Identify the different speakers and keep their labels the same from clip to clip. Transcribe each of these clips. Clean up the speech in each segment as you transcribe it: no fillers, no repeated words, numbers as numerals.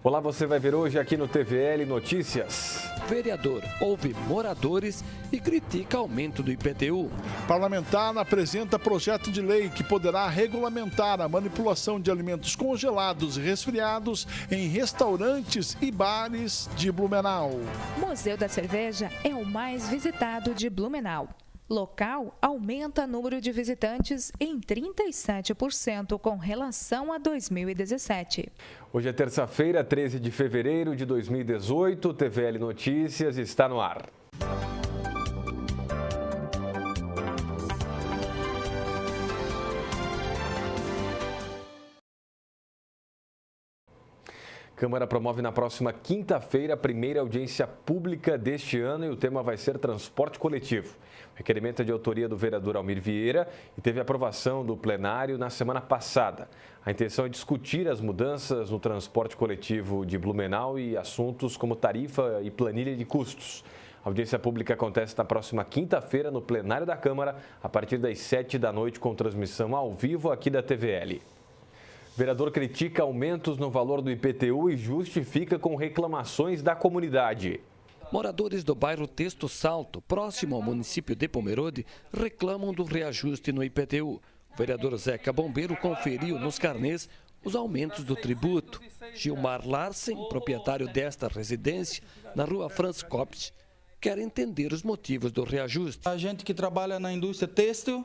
Speaker 1: Olá, você vai ver hoje aqui no TVL Notícias.
Speaker 2: Vereador ouve moradores e critica aumento do IPTU.
Speaker 3: Parlamentar apresenta projeto de lei que poderá regulamentar a manipulação de alimentos congelados e resfriados em restaurantes e bares de Blumenau.
Speaker 4: Museu da Cerveja é o mais visitado de Blumenau. Local aumenta o número de visitantes em 37% com relação a 2017.
Speaker 1: Hoje é terça-feira, 13 de fevereiro de 2018. O TVL Notícias está no ar. Câmara promove na próxima quinta-feira a primeira audiência pública deste ano e o tema vai ser transporte coletivo. O requerimento é de autoria do vereador Almir Vieira e teve aprovação do plenário na semana passada. A intenção é discutir as mudanças no transporte coletivo de Blumenau e assuntos como tarifa e planilha de custos. A audiência pública acontece na próxima quinta-feira no plenário da Câmara, a partir das 7h com transmissão ao vivo aqui da TVL. Vereador critica aumentos no valor do IPTU e justifica com reclamações da comunidade.
Speaker 2: Moradores do bairro Texto Salto, próximo ao município de Pomerode, reclamam do reajuste no IPTU. O vereador Zeca Bombeiro conferiu nos carnês os aumentos do tributo. Gilmar Larsen, proprietário desta residência, na rua Franz Kopf, quer entender os motivos do reajuste.
Speaker 5: A gente que trabalha na indústria têxtil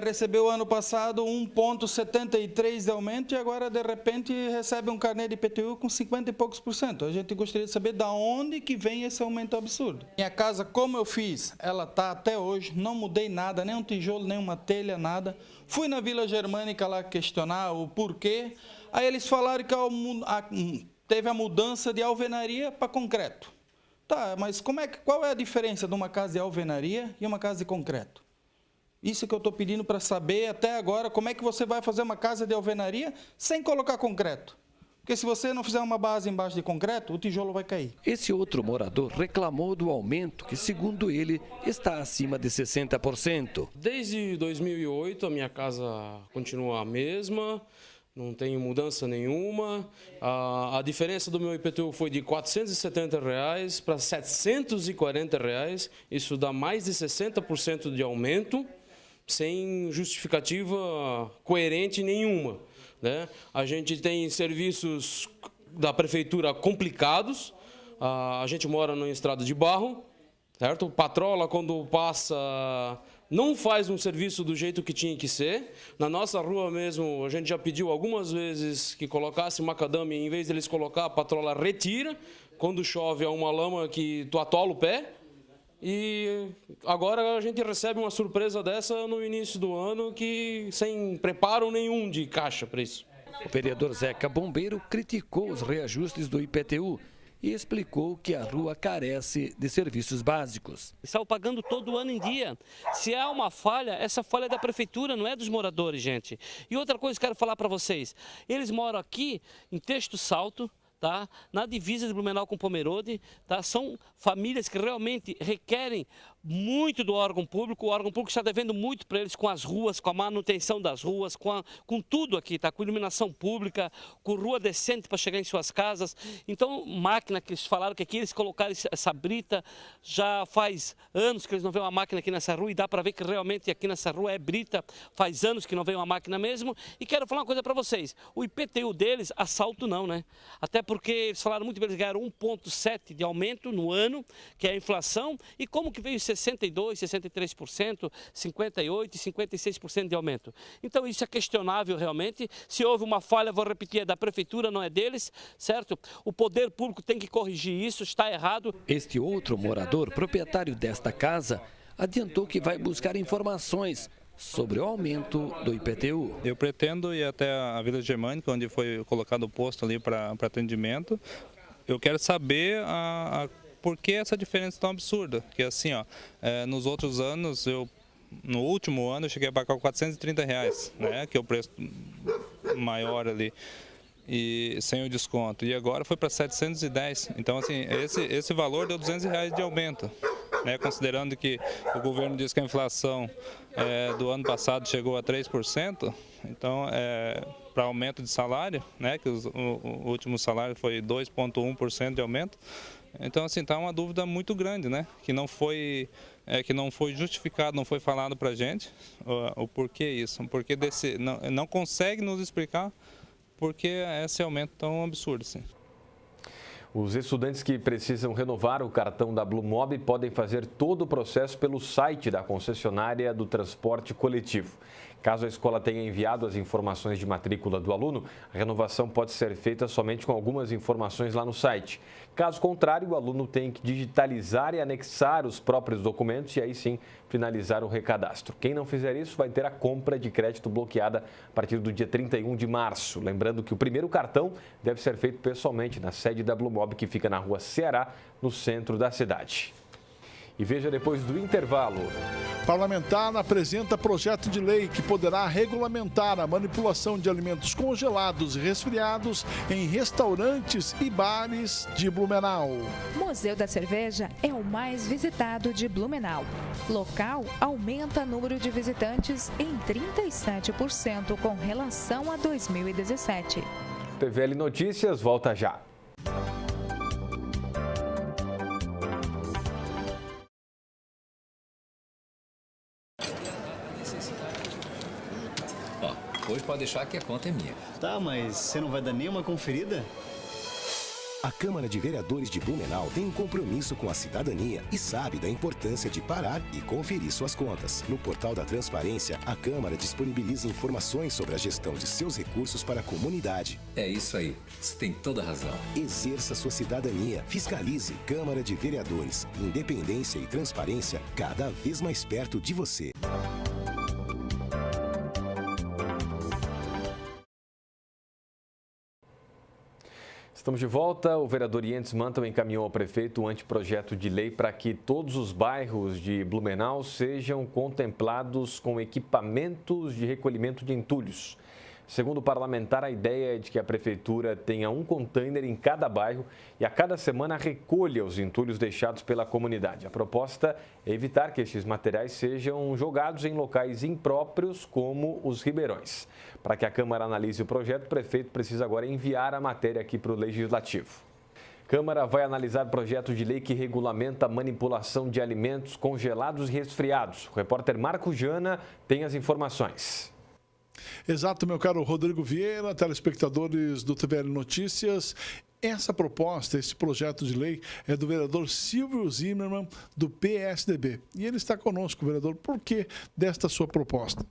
Speaker 5: recebeu ano passado 1,73 de aumento e agora, de repente, recebe um carnê de IPTU com 50 e poucos %. A gente gostaria de saber de onde que vem esse aumento absurdo. Minha casa, como eu fiz, ela está até hoje, não mudei nada, nem um tijolo, nem uma telha, nada. Fui na Vila Germânica lá questionar o porquê. Aí eles falaram que teve a mudança de alvenaria para concreto. Tá, mas qual é a diferença de uma casa de alvenaria e uma casa de concreto? Isso que eu estou pedindo para saber até agora, como é que você vai fazer uma casa de alvenaria sem colocar concreto? Porque se você não fizer uma base embaixo de concreto, o tijolo vai cair.
Speaker 2: Esse outro morador reclamou do aumento que, segundo ele, está acima de 60%.
Speaker 6: Desde 2008, a minha casa continua a mesma. Não tem mudança nenhuma. A diferença do meu IPTU foi de R$ 470 para R$ 740. Isso dá mais de 60% de aumento, sem justificativa coerente nenhuma, né? A gente tem serviços da prefeitura complicados. A gente mora numa estrada de barro, certo? Patrola, quando passa, não faz um serviço do jeito que tinha que ser. Na nossa rua mesmo, a gente já pediu algumas vezes que colocasse macadame, em vez de eles colocar, a patrola retira. Quando chove, é uma lama que tu atola o pé. E agora a gente recebe uma surpresa dessa no início do ano, que sem preparo nenhum de caixa para isso.
Speaker 2: O vereador Zeca Bombeiro criticou os reajustes do IPTU e explicou que a rua carece de serviços básicos.
Speaker 7: Estão pagando todo ano em dia. Se há uma falha, essa falha é da prefeitura, não é dos moradores, gente. E outra coisa que eu quero falar para vocês. Eles moram aqui em Texto Salto, tá? Na divisa de Blumenau com Pomerode, tá? São famílias que realmente requerem muito do órgão público. O órgão público está devendo muito para eles com as ruas, com a manutenção das ruas, com tudo aqui, tá? Com iluminação pública, com rua decente para chegar em suas casas. Então, máquina que eles falaram que aqui eles colocaram essa brita, já faz anos que eles não veem uma máquina aqui nessa rua e dá para ver que realmente aqui nessa rua é brita, faz anos que não vem uma máquina mesmo. E quero falar uma coisa para vocês, o IPTU deles, assalto não, né? Até porque eles falaram muito bem, eles ganharam 1,7% de aumento no ano, que é a inflação, e como que veio 62%, 63%, 58% e 56% de aumento. Então isso é questionável realmente. Se houve uma falha, vou repetir, é da prefeitura, não é deles, certo? O poder público tem que corrigir isso, está errado.
Speaker 2: Este outro morador, proprietário desta casa, adiantou que vai buscar informações sobre o aumento do IPTU.
Speaker 8: Eu pretendo ir até a Vila Germânica, onde foi colocado o posto ali para atendimento. Eu quero saber por que essa diferença tão absurda. Porque assim, nos outros anos, no último ano, eu cheguei a pagar R$ 430, né, que é o preço maior ali, e sem o desconto. E agora foi para 710. Então, assim, esse valor deu R$ 200 de aumento. né? Considerando que o governo diz que a inflação do ano passado chegou a 3%, então para aumento de salário, né? Que o último salário foi 2,1% de aumento. Então, assim, está uma dúvida muito grande, né? Que não foi justificado, não foi falado para a gente o porquê isso, porque não consegue nos explicar por que esse aumento tão absurdo, assim.
Speaker 1: Os estudantes que precisam renovar o cartão da Blumob podem fazer todo o processo pelo site da concessionária do transporte coletivo. Caso a escola tenha enviado as informações de matrícula do aluno, a renovação pode ser feita somente com algumas informações lá no site. Caso contrário, o aluno tem que digitalizar e anexar os próprios documentos e aí sim finalizar o recadastro. Quem não fizer isso vai ter a compra de crédito bloqueada a partir do dia 31 de março. Lembrando que o primeiro cartão deve ser feito pessoalmente na sede da Blumob, que fica na rua Ceará, no centro da cidade. E veja depois do intervalo.
Speaker 3: Parlamentar apresenta projeto de lei que poderá regulamentar a manipulação de alimentos congelados e resfriados em restaurantes e bares de Blumenau.
Speaker 4: Museu da Cerveja é o mais visitado de Blumenau. Local aumenta o número de visitantes em 37% com relação a 2017.
Speaker 1: TVL Notícias volta já.
Speaker 9: Hoje pode deixar que a conta é minha.
Speaker 10: Tá, mas você não vai dar nenhuma conferida?
Speaker 11: A Câmara de Vereadores de Blumenau tem um compromisso com a cidadania e sabe da importância de parar e conferir suas contas. No portal da Transparência, a Câmara disponibiliza informações sobre a gestão de seus recursos para a comunidade.
Speaker 9: É isso aí, você tem toda a razão.
Speaker 11: Exerça sua cidadania, fiscalize. Câmara de Vereadores, independência e transparência cada vez mais perto de você.
Speaker 1: Estamos de volta. O vereador Yentes Manton encaminhou ao prefeito um anteprojeto de lei para que todos os bairros de Blumenau sejam contemplados com equipamentos de recolhimento de entulhos. Segundo o parlamentar, a ideia é de que a prefeitura tenha um container em cada bairro e a cada semana recolha os entulhos deixados pela comunidade. A proposta é evitar que estes materiais sejam jogados em locais impróprios como os ribeirões. Para que a Câmara analise o projeto, o prefeito precisa agora enviar a matéria aqui para o Legislativo. A Câmara vai analisar projeto de lei que regulamenta a manipulação de alimentos congelados e resfriados. O repórter Marco Jana tem as informações.
Speaker 3: Exato, meu caro Rodrigo Vieira, telespectadores do TVL Notícias. Essa proposta, esse projeto de lei é do vereador Silvio Zimmermann, do PSDB. E ele está conosco, vereador. Por que desta sua proposta?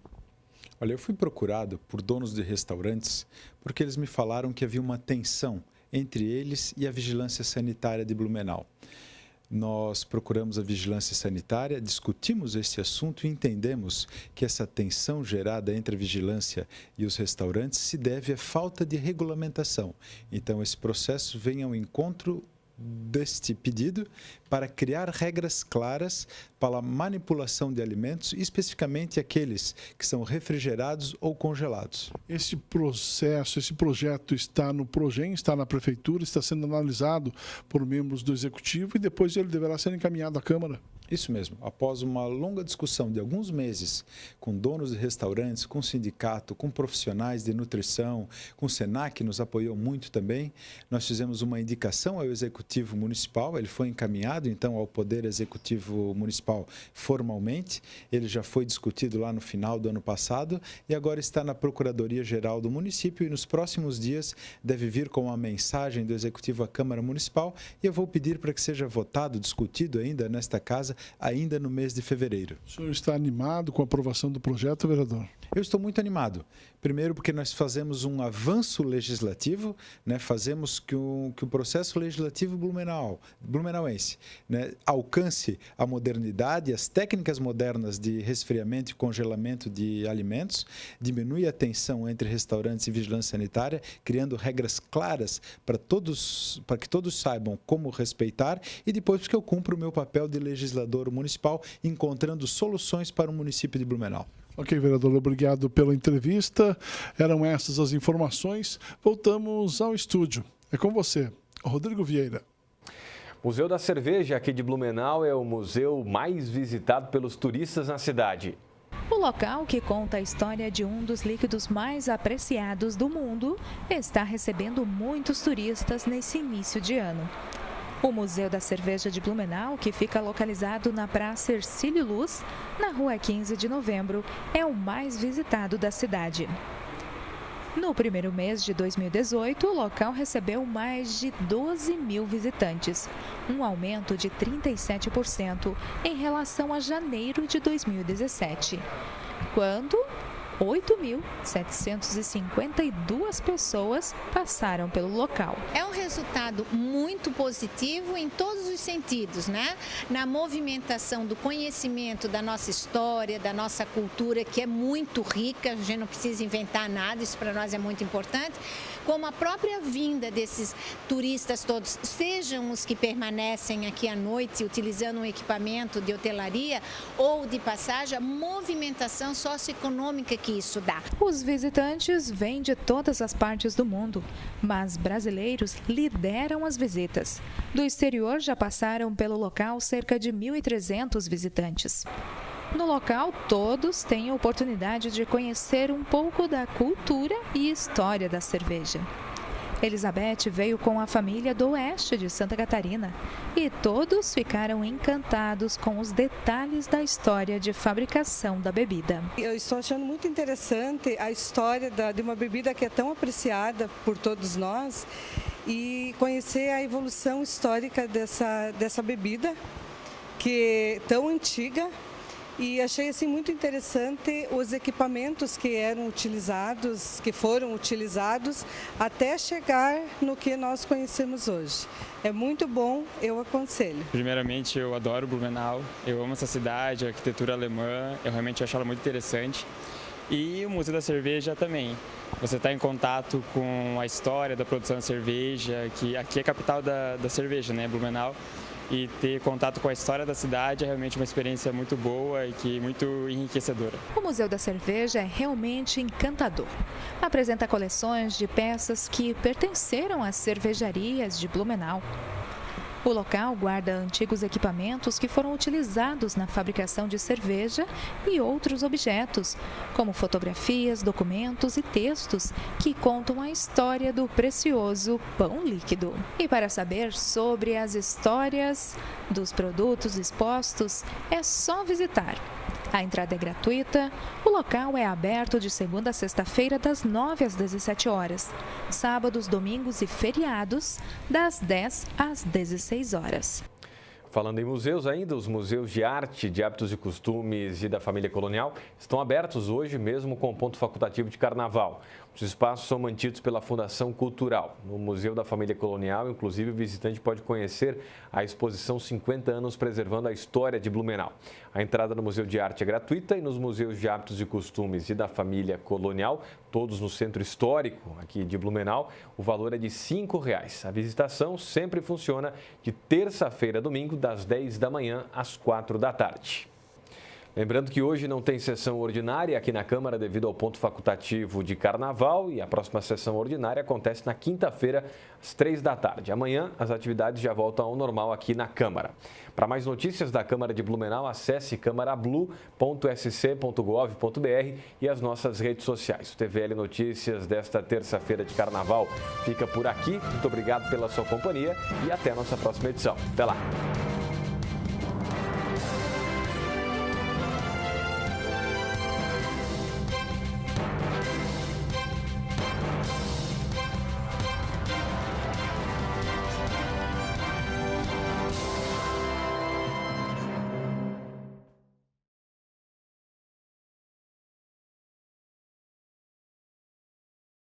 Speaker 12: Olha, eu fui procurado por donos de restaurantes porque eles me falaram que havia uma tensão entre eles e a vigilância sanitária de Blumenau. Nós procuramos a vigilância sanitária, discutimos esse assunto e entendemos que essa tensão gerada entre a vigilância e os restaurantes se deve à falta de regulamentação. Então, esse processo vem ao encontro deste pedido para criar regras claras para a manipulação de alimentos, especificamente aqueles que são refrigerados ou congelados.
Speaker 3: Esse processo, esse projeto está no Progen, está na Prefeitura, está sendo analisado por membros do Executivo e depois ele deverá ser encaminhado à Câmara.
Speaker 12: Isso mesmo. Após uma longa discussão de alguns meses com donos de restaurantes, com sindicato, com profissionais de nutrição, com o Senac, que nos apoiou muito também, nós fizemos uma indicação ao Executivo Municipal, ele foi encaminhado então ao Poder Executivo Municipal formalmente, ele já foi discutido lá no final do ano passado e agora está na Procuradoria-Geral do município e nos próximos dias deve vir com uma mensagem do Executivo à Câmara Municipal e eu vou pedir para que seja votado, discutido ainda nesta casa, ainda no mês de fevereiro.
Speaker 3: O senhor está animado com a aprovação do projeto, vereador?
Speaker 12: Eu estou muito animado. Primeiro porque nós fazemos um legislativo, né? Fazemos que o processo legislativo blumenauense, né? Alcance a modernidade, as técnicas modernas de resfriamento e congelamento de alimentos, diminui a tensão entre restaurantes e vigilância sanitária, criando regras claras para que todos saibam como respeitar e depois porque eu cumpro o meu papel de legislador municipal, encontrando soluções para o município de Blumenau.
Speaker 3: Ok, vereador, obrigado pela entrevista. Eram essas as informações. Voltamos ao estúdio. É com você, Rodrigo Vieira.
Speaker 1: O Museu da Cerveja aqui de Blumenau é o museu mais visitado pelos turistas na cidade.
Speaker 4: O local, que conta a história de um dos líquidos mais apreciados do mundo, está recebendo muitos turistas nesse início de ano. O Museu da Cerveja de Blumenau, que fica localizado na Praça Hercílio Luz, na Rua 15 de Novembro, é o mais visitado da cidade. No primeiro mês de 2018, o local recebeu mais de 12 mil visitantes, um aumento de 37% em relação a janeiro de 2017, quando 8.752 pessoas passaram pelo local.
Speaker 13: É um resultado muito positivo em todos os sentidos, né? Na movimentação do conhecimento da nossa história, da nossa cultura, que é muito rica, a gente não precisa inventar nada, isso para nós é muito importante, como a própria vinda desses turistas todos, sejam os que permanecem aqui à noite utilizando um equipamento de hotelaria ou de passagem, a movimentação socioeconômica que isso dá.
Speaker 4: Os visitantes vêm de todas as partes do mundo, mas brasileiros lideram as visitas. Do exterior já passaram pelo local cerca de 1.300 visitantes. No local, todos têm a oportunidade de conhecer um pouco da cultura e história da cerveja. Elizabeth veio com a família do oeste de Santa Catarina e todos ficaram encantados com os detalhes da história de fabricação da bebida.
Speaker 14: Eu estou achando muito interessante a história de uma bebida que é tão apreciada por todos nós e conhecer a evolução histórica dessa bebida, que é tão antiga. E achei assim muito interessante os equipamentos que foram utilizados até chegar no que nós conhecemos hoje. É muito bom, eu aconselho.
Speaker 15: Primeiramente, eu adoro Blumenau, eu amo essa cidade, a arquitetura alemã, eu realmente acho ela muito interessante. E o Museu da Cerveja também. Você está em contato com a história da produção de cerveja, que aqui é a capital da cerveja, né, Blumenau. E ter contato com a história da cidade é realmente uma experiência muito boa e muito enriquecedora.
Speaker 4: O Museu da Cerveja é realmente encantador. Apresenta coleções de peças que pertenceram às cervejarias de Blumenau. O local guarda antigos equipamentos que foram utilizados na fabricação de cerveja e outros objetos, como fotografias, documentos e textos que contam a história do precioso pão líquido. E para saber sobre as histórias dos produtos expostos, é só visitar. A entrada é gratuita, o local é aberto de segunda a sexta-feira das 9 às 17 horas, sábados, domingos e feriados das 10 às 16 horas.
Speaker 1: Falando em museus ainda, os museus de arte, de hábitos e costumes e da família colonial estão abertos hoje mesmo com o ponto facultativo de carnaval. Os espaços são mantidos pela Fundação Cultural. No Museu da Família Colonial, inclusive, o visitante pode conhecer a exposição 50 anos preservando a história de Blumenau. A entrada no Museu de Arte é gratuita e nos museus de hábitos e costumes e da família colonial, todos no centro histórico aqui de Blumenau, o valor é de R$ 5,00. A visitação sempre funciona de terça-feira a domingo, das 10 da manhã às 4 da tarde. Lembrando que hoje não tem sessão ordinária aqui na Câmara devido ao ponto facultativo de carnaval e a próxima sessão ordinária acontece na quinta-feira, às 3 da tarde. Amanhã as atividades já voltam ao normal aqui na Câmara. Para mais notícias da Câmara de Blumenau, acesse câmarablu.sc.gov.br e as nossas redes sociais. O TVL Notícias desta terça-feira de carnaval fica por aqui. Muito obrigado pela sua companhia e até a nossa próxima edição. Até lá!